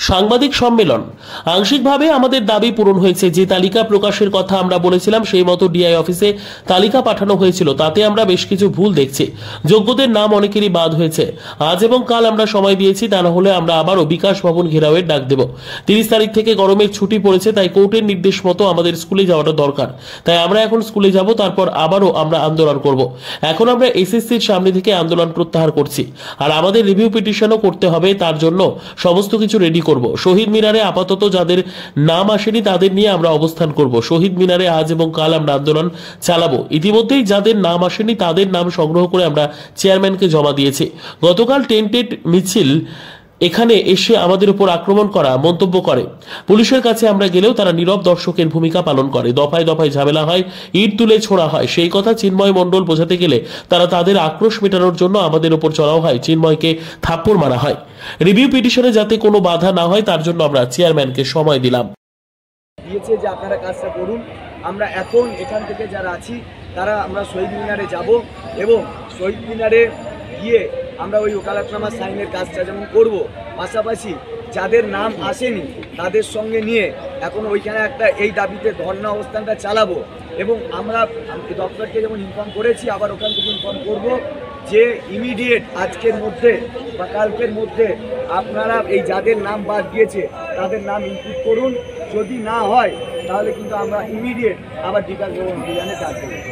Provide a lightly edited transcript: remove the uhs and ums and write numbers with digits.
সাংবাদিক সম্মেলন। আংশিকভাবে আমাদের দাবি পূরণ হয়েছে। যে তালিকা প্রকাশের কথা আমরা বলেছিলাম সেই মতো ডিআই অফিসে তালিকা পাঠানো হয়েছিল, তাতে আমরা বেশ কিছু ভুল দেখছি। যোগ্যদের নাম অনেকেরই বাদ হয়েছে। আজ এবং কাল আমরা সময় দিয়েছি, তা না হলে আমরা আবারও বিকাশ ভবন ঘেরাওয়ের ডাক দেব। 30 তারিখ থেকে গরমের ছুটি পড়েছে, তাই কোর্টের নির্দেশ মতো আমাদের স্কুলে যাওয়াটা দরকার। তাই আমরা এখন স্কুলে যাব, তারপর আবারও আমরা আন্দোলন করব। এখন আমরা এসএসসির সামনে থেকে আন্দোলন প্রত্যাহার করছি, আর আমাদের রিভিউ পিটিশনও করতে হবে। তার জন্য সমস্ত কিছু রেডি করব। শহীদ মিনারে আপাতত যাদের নাম আসেনি তাদের নিয়ে আমরা অবস্থান করব। শহীদ মিনারে আজ এবং কাল আমরা আন্দোলন চালাবো। ইতিমধ্যেই যাদের নাম আসেনি তাদের নাম সংগ্রহ করে আমরা চেয়ারম্যানকে জমা দিয়েছি। গতকাল টেন্টেড মিছিল এখানে এসে আমাদের উপর আক্রমণ করা মন্তব্য করে। পুলিশের কাছে আমরা গেলেও তারা নীরব দর্শকের ভূমিকা পালন করে। দফায় দফায় ঝামেলা হয়, ইট তুলে ছোড়া হয়। সেই কথা চিন্ময় মণ্ডল বোঝাতে গেলে তারা তাদের আক্রোশ মেটানোর জন্য আমাদের উপর চড়াও হয়। চিন্ময়কে থাপ্পড় মারা হয়। রিভিউ পিটিশনে যাতে কোনো বাধা না হয় তার জন্য আমরা চেয়ারম্যানকে সময় দিলাম। দিয়েছে যে আপনারা কাজটা করুন। আমরা এখন এখান থেকে যারা আছি তারা আমরা শহীদ মিনারে যাব এবং শহীদ মিনারে গিয়ে আমরা ওই ওকালতনামা সাইনের কাজটা যেমন করব, পাশাপাশি যাদের নাম আসেনি তাদের সঙ্গে নিয়ে এখন ওইখানে একটা এই দাবিতে ধর্ণা অবস্থানটা চালাবো। এবং আমরা দপ্তরকে যেমন ইনফর্ম করেছি, আবার ওখান থেকে ইনফর্ম করব যে ইমিডিয়েট আজকের মধ্যে বা কালকের মধ্যে আপনারা এই যাদের নাম বাদ দিয়েছে তাদের নাম ইনপুট করুন। যদি না হয় তাহলে কিন্তু আমরা ইমিডিয়েট আবার বিকাশ ভবন অভিযানে ডাক দেবো।